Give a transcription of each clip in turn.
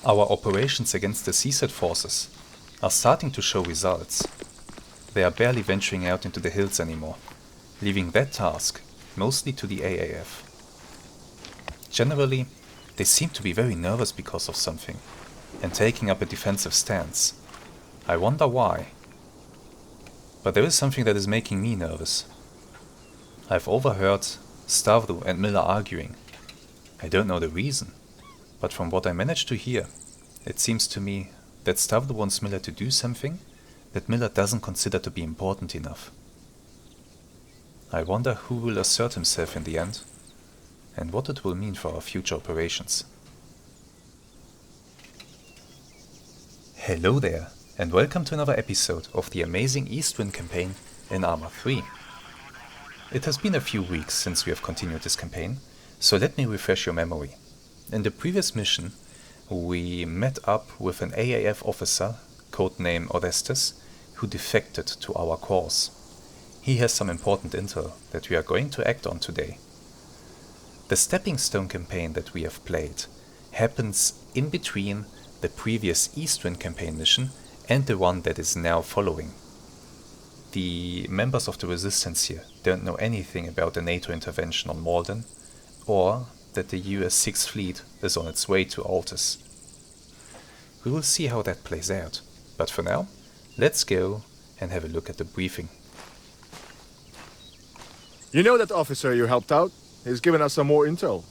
Our operations against the CSAT forces are starting to show results. They are barely venturing out into the hills anymore, leaving that task mostly to the AAF. Generally, they seem to be very nervous because of something, and taking up a defensive stance. I wonder why. But there is something that is making me nervous. I've overheard Stavro and Miller arguing. I don't know the reason, but from what I managed to hear, it seems to me that Stavro wants Miller to do something that Miller doesn't consider to be important enough. I wonder who will assert himself in the end, and what it will mean for our future operations. Hello there, and welcome to another episode of the amazing Eastwind campaign in Arma 3. It has been a few weeks since we have continued this campaign, so let me refresh your memory. In the previous mission, we met up with an AAF officer, codename Orestes, who defected to our cause. He has some important intel that we are going to act on today. The Stepping Stone campaign that we have played happens in between the previous Eastwind campaign mission and the one that is now following. The members of the Resistance here don't know anything about the NATO intervention on Malden, or that the US 6th Fleet is on its way to Altus. We will see how that plays out, but for now, let's go and have a look at the briefing. You know that officer you helped out? He's given us some more intel.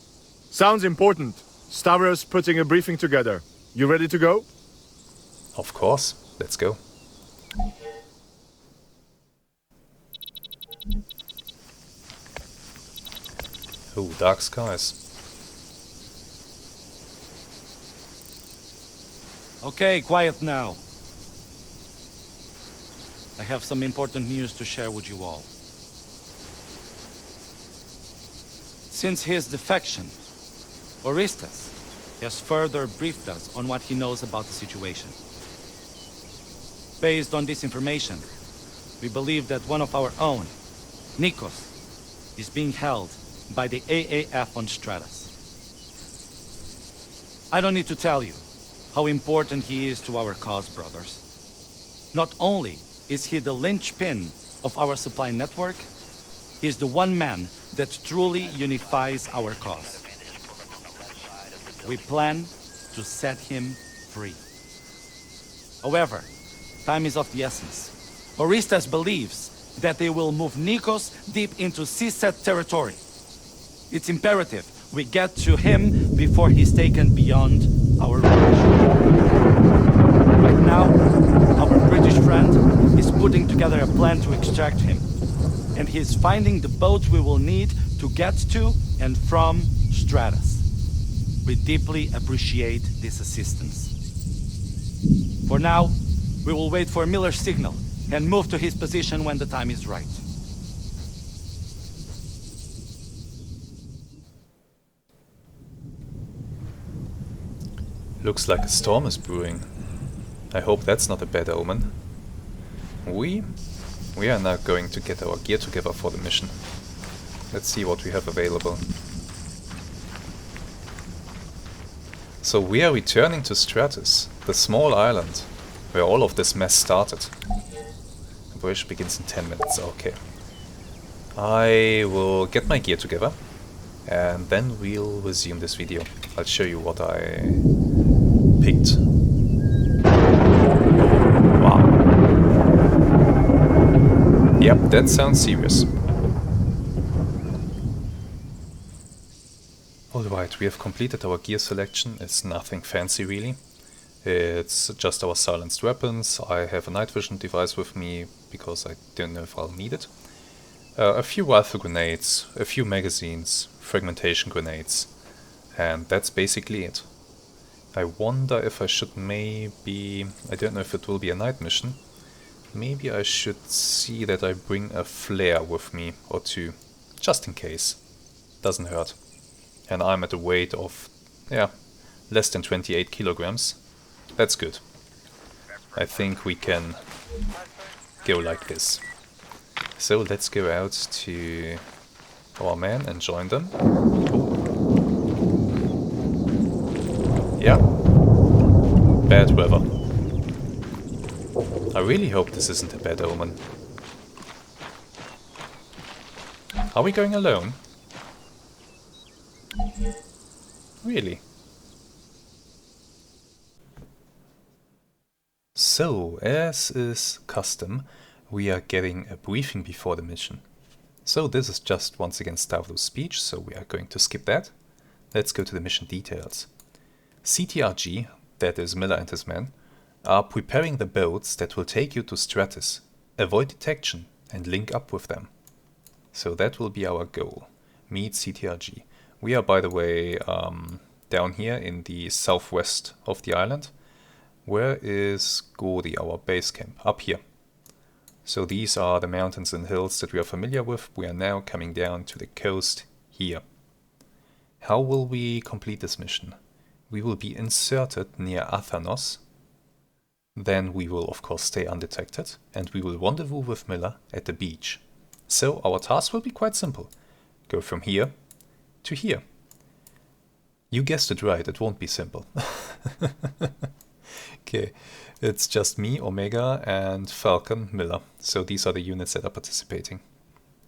Sounds important. Stavros putting a briefing together. You ready to go? Of course, let's go. Oh, dark skies. Okay, quiet now. I have some important news to share with you all. Since his defection, Orestes has further briefed us on what he knows about the situation. Based on this information, we believe that one of our own, Nikos, is being held by the AAF on Stratus. I don't need to tell you how important he is to our cause, brothers. Not only is he the linchpin of our supply network, he is the one man that truly unifies our cause. We plan to set him free. However, time is of the essence. Orestes believes that they will move Nikos deep into CSAT territory. It's imperative we get to him before he's taken beyond our reach. Right now, our British friend is putting together a plan to extract him, and he is finding the boats we will need to get to and from Stratus. We deeply appreciate this assistance. For now, we will wait for Miller's signal and move to his position when the time is right. Looks like a storm is brewing. I hope that's not a bad omen. We are now going to get our gear together for the mission. Let's see what we have available. So we are returning to Stratus, the small island where all of this mess started. Operation begins in 10 minutes, okay. I will get my gear together and then we'll resume this video. I'll show you what I picked. Wow. Yep, that sounds serious. Alright, we have completed our gear selection. It's nothing fancy really. It's just our silenced weapons. I have a night vision device with me because I don't know if I'll need it. A few rifle grenades, a few magazines, fragmentation grenades, and that's basically it. I wonder if I should maybe... I don't know if it will be a night mission. Maybe I should see that I bring a flare with me or two, just in case. Doesn't hurt. And I'm at a weight of, less than 28 kilograms. That's good. I think we can go like this. So let's go out to our men and join them. Ooh. Yeah. bad weather. I really hope this isn't a bad omen. Are we going alone? Really? So, as is custom, we are getting a briefing before the mission. So this is just once again Stavro's speech, so we are going to skip that. Let's go to the mission details. CTRG, that is Miller and his men, are preparing the boats that will take you to Stratus, avoid detection and link up with them. So that will be our goal. Meet CTRG. We are, by the way, down here in the southwest of the island. Where is Gordy, our base camp? Up here. So these are the mountains and hills that we are familiar with. We are now coming down to the coast here. How will we complete this mission? We will be inserted near Athanos. Then we will of course stay undetected and we will rendezvous with Miller at the beach. So our task will be quite simple. Go from here to here. You guessed it right, it won't be simple. Okay, it's just me, Omega, and Falcon, Miller. So these are the units that are participating.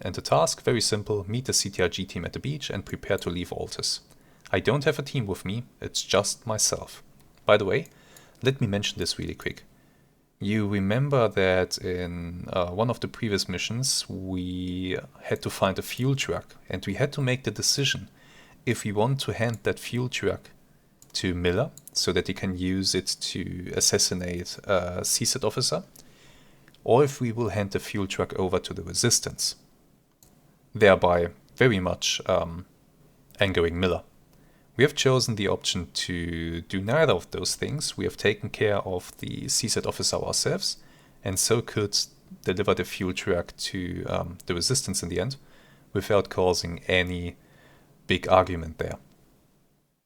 And the task, very simple, meet the CTRG team at the beach and prepare to leave Altus. I don't have a team with me, it's just myself. By the way, let me mention this really quick. You remember that in one of the previous missions we had to find a fuel truck and we had to make the decision if we want to hand that fuel truck to Miller so that he can use it to assassinate a CSAT officer, or if we will hand the fuel truck over to the Resistance, thereby very much angering Miller. We have chosen the option to do neither of those things. We have taken care of the CSAT officer ourselves, and so could deliver the fuel truck to the Resistance in the end, without causing any big argument there.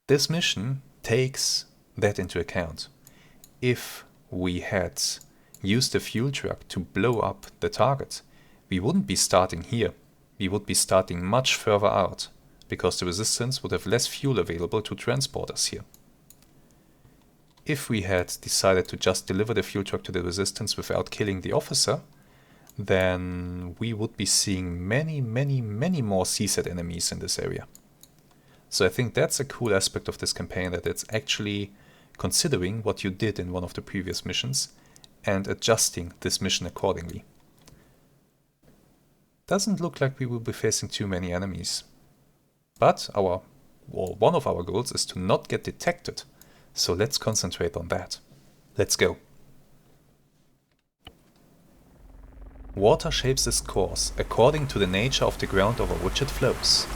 This mission takes that into account. If we had used the fuel truck to blow up the target, we wouldn't be starting here. We would be starting much further out, because the Resistance would have less fuel available to transport us here. If we had decided to just deliver the fuel truck to the Resistance without killing the officer, then we would be seeing many more CSAT enemies in this area. So I think that's a cool aspect of this campaign, that it's actually considering what you did in one of the previous missions and adjusting this mission accordingly. Doesn't look like we will be facing too many enemies. But one of our goals is to not get detected, so let's concentrate on that. Let's go. Water shapes its course according to the nature of the ground over which it flows.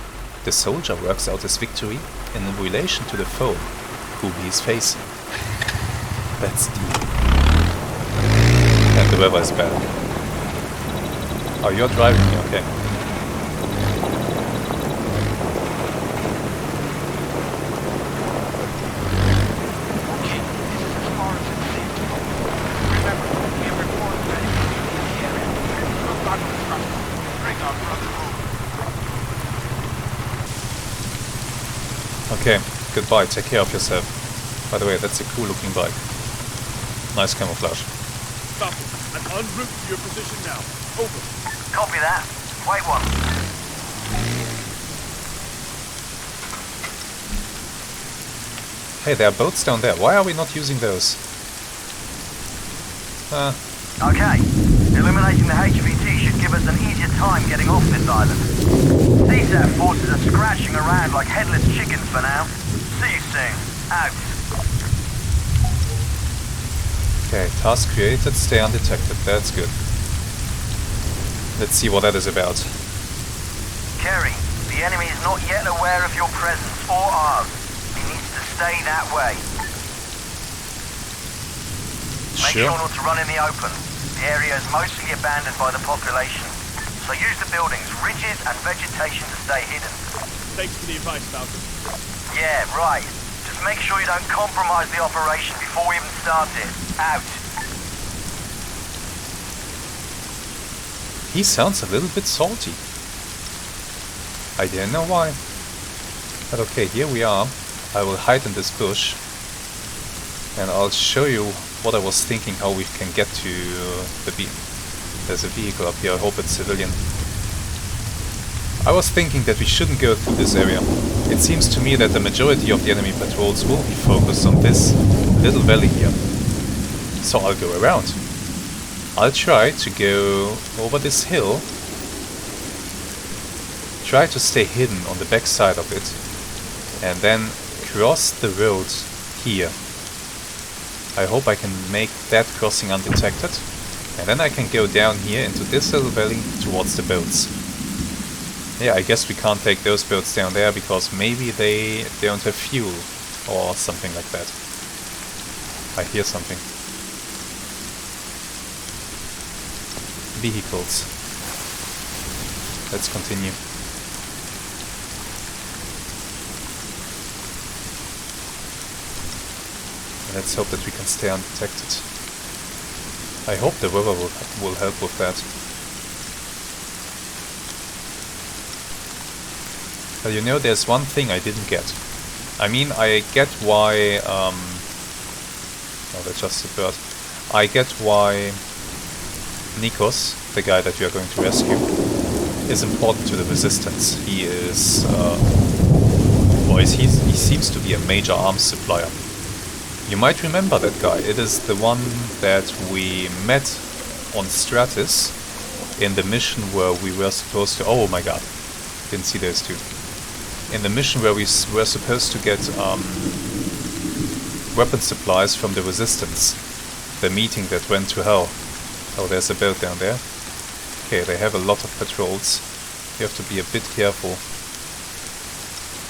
The soldier works out his victory in relation to the foe whom he is facing. That's deep. And the weather is bad. Oh, you're driving me, okay. Okay, goodbye, take care of yourself. By the way, that's a cool looking bike. Nice camouflage. Stop it. I'm en route to your position now. Over. Copy that. Wait one. Hey, there are boats down there. Why are we not using those? Okay. Eliminating the HVT should give us an easier time getting off this island. CSAT forces are scratching around like headless chickens for now. See you soon. Out. Okay, task created, stay undetected. That's good. Let's see what that is about. Kerry, the enemy is not yet aware of your presence or ours. He needs to stay that way. Make sure not to run in the open. The area is mostly abandoned by the population. So use the buildings, ridges and vegetation to stay hidden. Thanks for the advice, Falcon. Yeah, right. Just make sure you don't compromise the operation before we even start it. Out. He sounds a little bit salty. I don't know why. But okay, here we are. I will hide in this bush. And I'll show you what I was thinking, how we can get to the beam. There's a vehicle up here, I hope it's civilian. I was thinking that we shouldn't go through this area. It seems to me that the majority of the enemy patrols will be focused on this little valley here. So I'll go around. I'll try to go over this hill. Try to stay hidden on the back side of it. And then cross the road here. I hope I can make that crossing undetected. And then I can go down here into this little valley towards the boats. Yeah, I guess we can't take those boats down there because maybe they don't have fuel or something like that. I hear something. Vehicles. Let's continue. Let's hope that we can stay undetected. I hope the weather will help with that. But you know, there's one thing I didn't get. I mean, I get why... oh, that's just a bird. I get why Nikos, the guy that we are going to rescue, is important to the resistance. He is... he seems to be a major arms supplier. You might remember that guy. It is the one that we met on Stratus in the mission where we were supposed to... Oh my god, didn't see those two. In the mission where we were supposed to get weapon supplies from the resistance. The meeting that went to hell. Oh, there's a boat down there. Okay, they have a lot of patrols. You have to be a bit careful.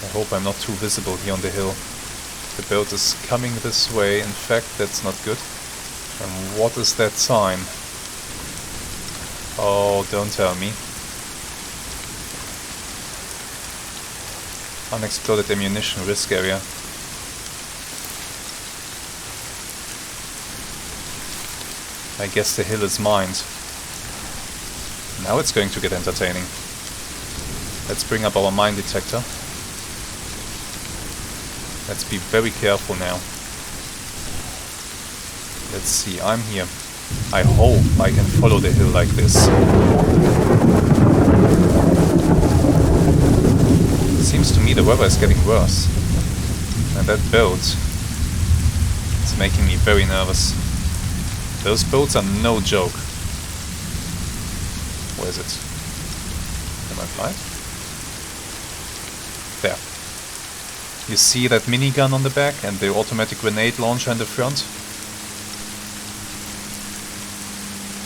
I hope I'm not too visible here on the hill. The boat is coming this way. In fact, that's not good. And what is that sign? Oh, don't tell me. Unexploded ammunition risk area. I guess the hill is mined. Now it's going to get entertaining. Let's bring up our mine detector. Let's be very careful now. Let's see, I'm here. I hope I can follow the hill like this. It seems to me the weather is getting worse. And that boat is making me very nervous. Those boats are no joke. Where is it? Am I blind? There. You see that minigun on the back and the automatic grenade launcher in the front?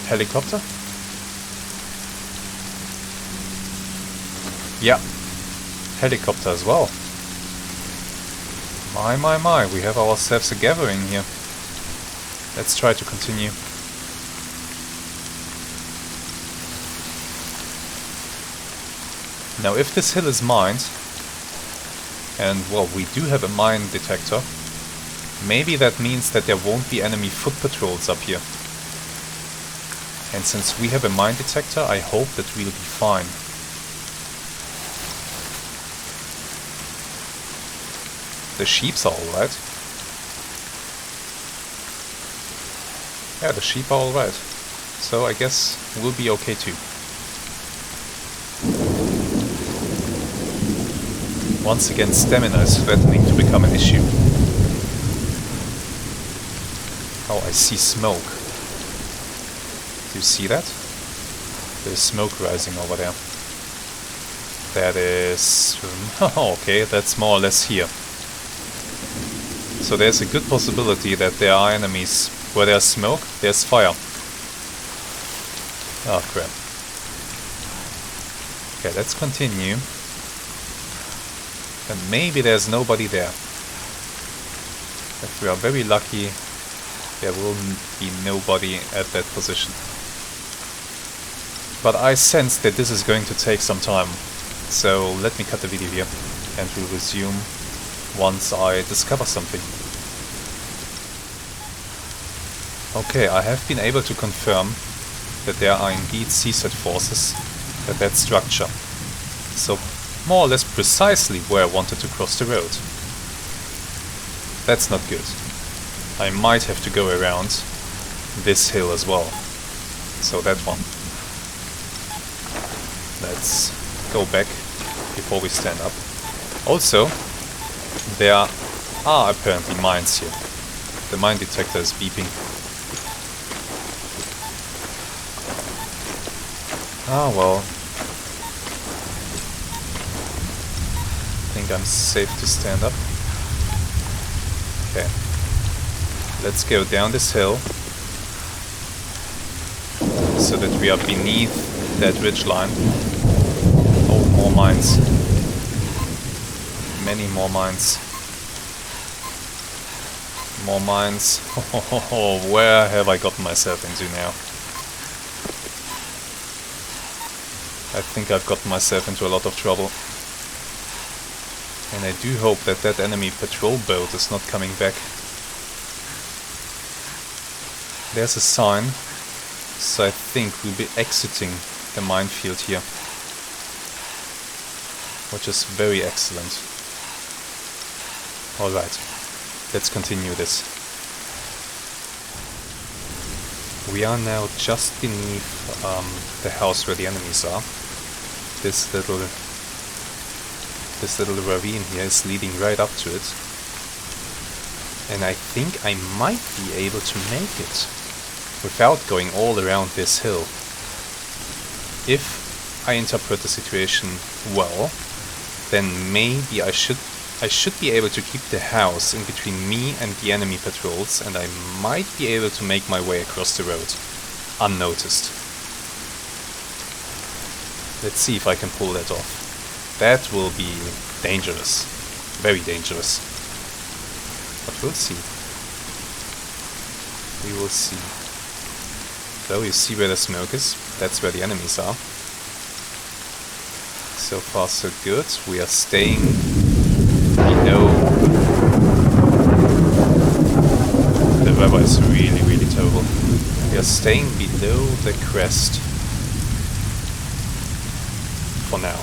Helicopter? Yeah. Helicopter as well. My, we have ourselves a gathering here. Let's try to continue. Now if this hill is mined, and well, we do have a mine detector, maybe that means that there won't be enemy foot patrols up here. And since we have a mine detector, I hope that we'll be fine. The sheeps are alright. Yeah, the sheep are alright. So I guess we'll be okay too. Once again, stamina is threatening to become an issue. Oh, I see smoke. Do you see that? There's smoke rising over there. That is... oh, okay, that's more or less here. So there's a good possibility that there are enemies. Where there's smoke, there's fire. Oh crap. Okay, let's continue. And maybe there's nobody there. If we are very lucky, there will be nobody at that position. But I sense that this is going to take some time. So let me cut the video here and we'll resume once I discover something. Okay, I have been able to confirm that there are indeed CSAT forces at that structure. So more or less precisely where I wanted to cross the road. That's not good. I might have to go around this hill as well. So that one. Let's go back before we stand up. Also, there are apparently mines here. The mine detector is beeping. Ah well. I think I'm safe to stand up. Okay. Let's go down this hill so that we are beneath that ridge line. Oh, more mines. Many more mines. More mines. Oh, where have I gotten myself into now? I think I've gotten myself into a lot of trouble. And I do hope that that enemy patrol boat is not coming back. There's a sign, so I think we'll be exiting the minefield here. Which is very excellent. Alright, let's continue this. We are now just beneath the house where the enemies are. This little ravine here is leading right up to it. And I think I might be able to make it without going all around this hill. If I interpret the situation well, then maybe I should be able to keep the house in between me and the enemy patrols, and I might be able to make my way across the road unnoticed. Let's see if I can pull that off. That will be dangerous. Very dangerous. But we'll see. We will see. So you see where the smoke is? That's where the enemies are. So far so good. We are staying below. The weather is really, really terrible. We are staying below the crest. For now.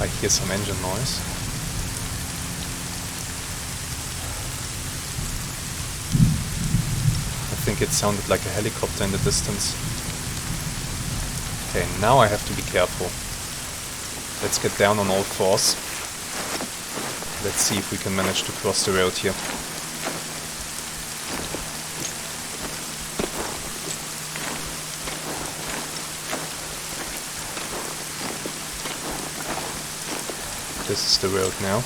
I hear some engine noise. I think it sounded like a helicopter in the distance. Okay, now I have to be careful. Let's get down on all fours. Let's see if we can manage to cross the road here. This is the road now.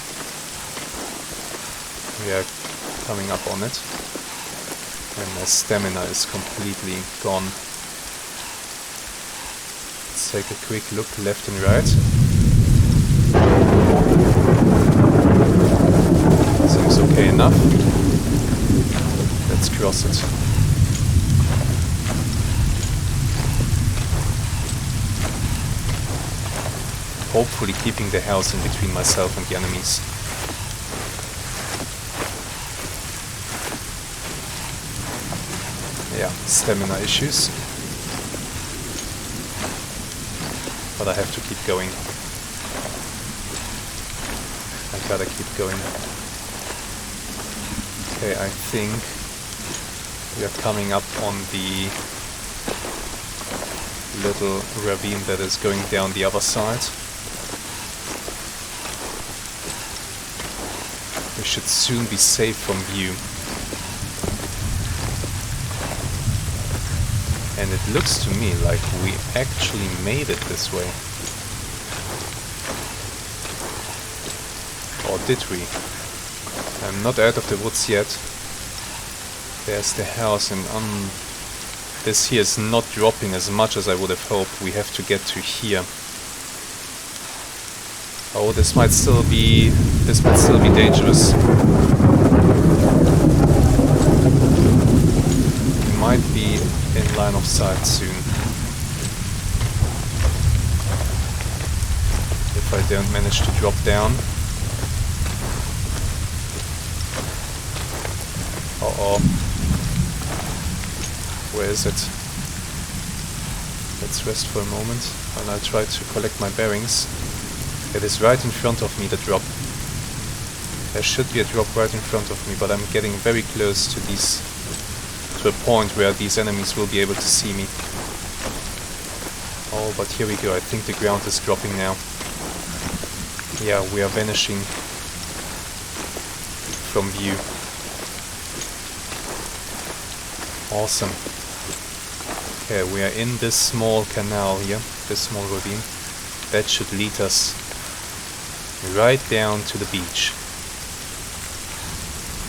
We are coming up on it. And my stamina is completely gone. Let's take a quick look left and right. Seems okay enough. Let's cross it. Hopefully keeping the house in between myself and the enemies. Yeah, stamina issues. But I have to keep going. I gotta keep going. Okay, I think we are coming up on the little ravine that is going down the other side. We should soon be safe from view. And it looks to me like we actually made it this way. Or did we? I'm not out of the woods yet. There's the house, and this here is not dropping as much as I would have hoped. We have to get to here. Oh, this might still be dangerous. We might be in line of sight soon. If I don't manage to drop down. Uh-oh. Where is it? Let's rest for a moment while I try to collect my bearings. It is right in front of me, the drop. There should be a drop right in front of me, but I'm getting very close to to a point where these enemies will be able to see me. Oh, but here we go. I think the ground is dropping now. Yeah, we are vanishing from view. Awesome. Okay, we are in this small canal here, this small ravine. That should lead us right down to the beach.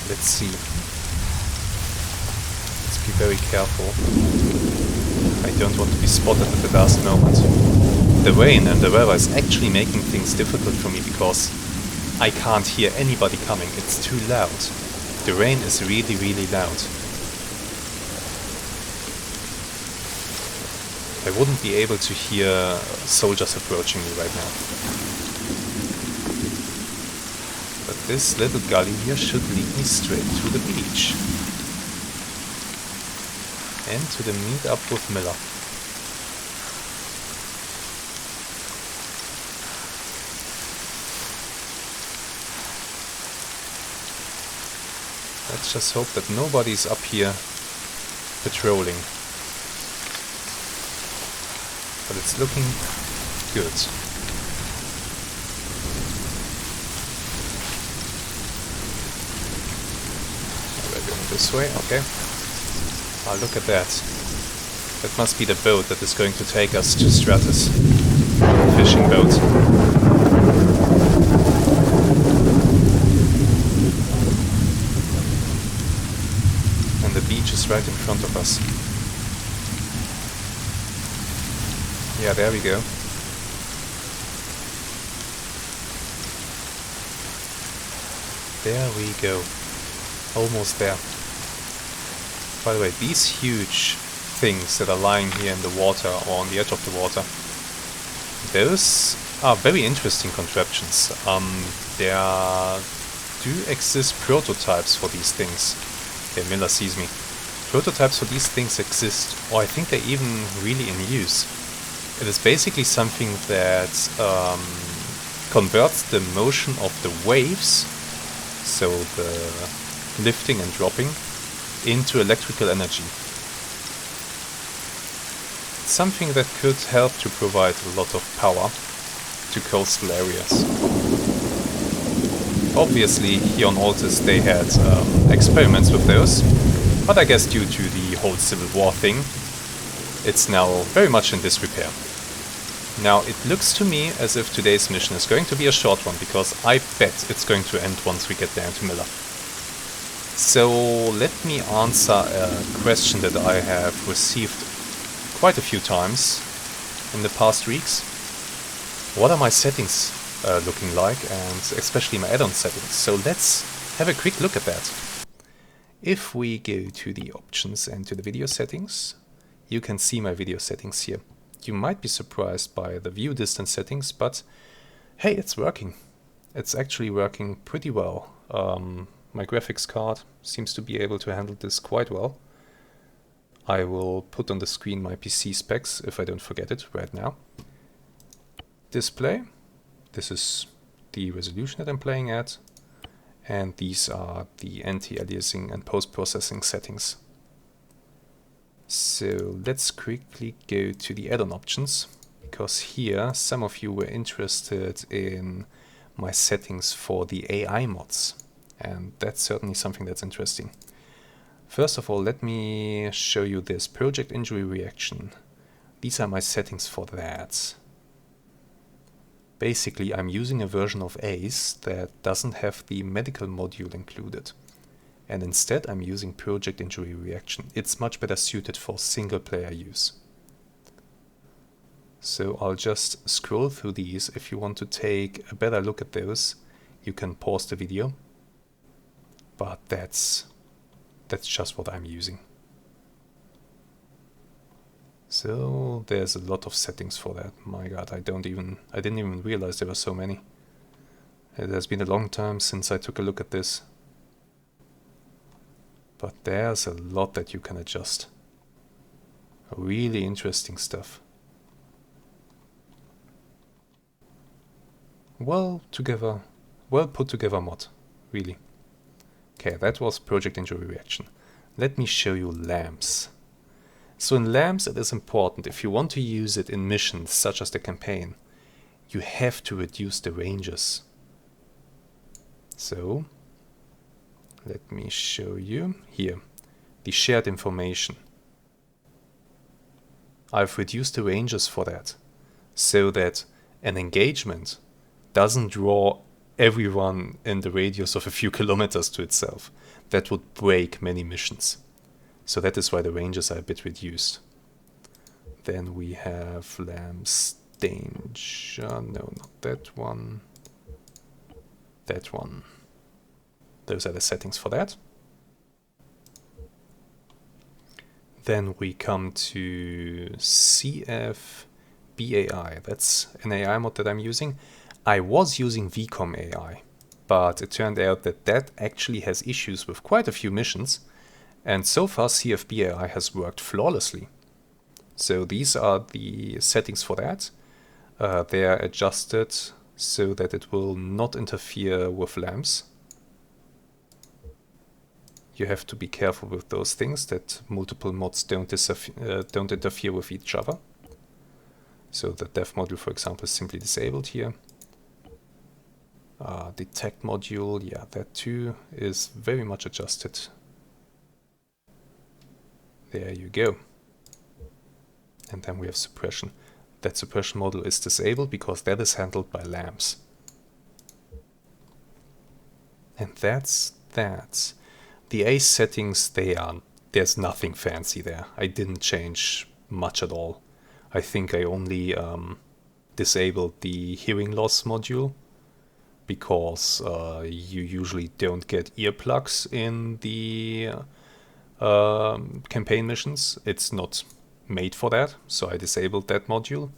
Let's see. Let's be very careful. I don't want to be spotted at the last moment. The rain and the weather is actually making things difficult for me because I can't hear anybody coming. It's too loud. The rain is really, really loud. I wouldn't be able to hear soldiers approaching me right now. But this little gully here should lead me straight to the beach. And to the meet-up with Miller. Let's just hope that nobody's up here patrolling. But it's looking good. We're going this way, okay. Ah, look at that. That must be the boat that is going to take us to Stratus. Fishing boat. And the beach is right in front of us. Yeah, there we go. There we go. Almost there. By the way, these huge things that are lying here in the water or on the edge of the water, those are very interesting contraptions. There do exist prototypes for these things. Okay, Miller sees me. Prototypes for these things exist, or I think they're even really in use. It is basically something that converts the motion of the waves, so the lifting and dropping, into electrical energy. It's something that could help to provide a lot of power to coastal areas. Obviously, here on Altus they had experiments with those, but I guess due to the whole Civil War thing, it's now very much in disrepair. Now, it looks to me as if today's mission is going to be a short one, because I bet it's going to end once we get down to Miller. So, let me answer a question that I have received quite a few times in the past weeks. What are my settings looking like, and especially my add-on settings? So let's have a quick look at that. If we go to the options and to the video settings, you can see my video settings here. You might be surprised by the view distance settings, but hey, it's working. It's actually working pretty well. My graphics card seems to be able to handle this quite well. I will put on the screen my PC specs if I don't forget it right now. Display. This is the resolution that I'm playing at. And these are the anti-aliasing and post-processing settings. So let's quickly go to the add-on options, because here some of you were interested in my settings for the AI mods, and that's certainly something that's interesting. First of all, let me show you this project injury reaction. These are my settings for that. Basically, I'm using a version of Haze that doesn't have the medical module included. And instead I'm using project injury reaction. It's much better suited for single player use. So I'll just scroll through these. If you want to take a better look at those, you can pause the video. But that's just what I'm using. So there's a lot of settings for that. My god, I didn't even realize there were so many. It has been a long time since I took a look at this. But there's a lot that you can adjust. Really interesting stuff. Well put together mod. really. Okay, that was project injury reaction. Let me show you lamps. So in lamps it is important, if you want to use it in missions such as the campaign, you have to reduce the ranges. So, let me show you here, the shared information. I've reduced the ranges for that, so that an engagement doesn't draw everyone in the radius of a few kilometers to itself. That would break many missions. So that is why the ranges are a bit reduced. Then we have lamps danger. No, not that one. That one. Those are the settings for that. Then we come to CF BAI. That's an AI mod that I'm using. I was using VCOM AI, but it turned out that that actually has issues with quite a few missions, and so far CF BAI has worked flawlessly. So these are the settings for that. They are adjusted so that it will not interfere with lamps. You have to be careful with those things, that multiple mods don't interfere with each other. So the dev module, for example, is simply disabled here. Detect module, yeah, that too is very much adjusted. There you go. And then we have suppression. That suppression module is disabled because that is handled by lamps. And that's that. The ACE settings, there's nothing fancy there. I didn't change much at all. I think I only disabled the hearing loss module, because you usually don't get earplugs in the campaign missions. It's not made for that, so I disabled that module.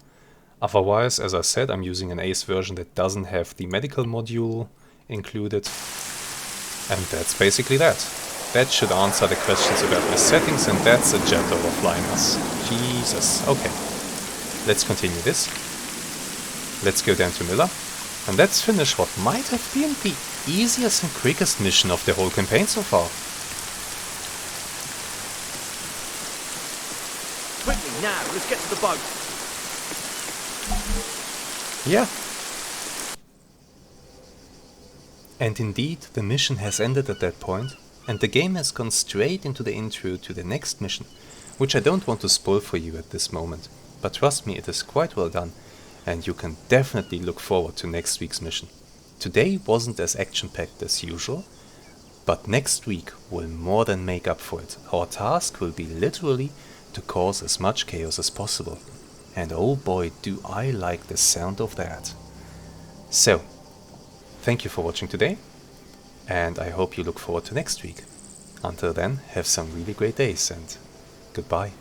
Otherwise, as I said, I'm using an ACE version that doesn't have the medical module included. And that's basically that. That should answer the questions about the settings, and that's a jet over flying us. Jesus. Okay. Let's continue this. Let's go down to Miller. And let's finish what might have been the easiest and quickest mission of the whole campaign so far. Quickly, now, let's get to the boat. Yeah. And indeed, the mission has ended at that point, and the game has gone straight into the intro to the next mission, which I don't want to spoil for you at this moment, but trust me, it is quite well done, and you can definitely look forward to next week's mission. Today wasn't as action-packed as usual, but next week will more than make up for it. Our task will be literally to cause as much chaos as possible, and oh boy do I like the sound of that. So, thank you for watching today, and I hope you look forward to next week. Until then, have some really great days, and goodbye.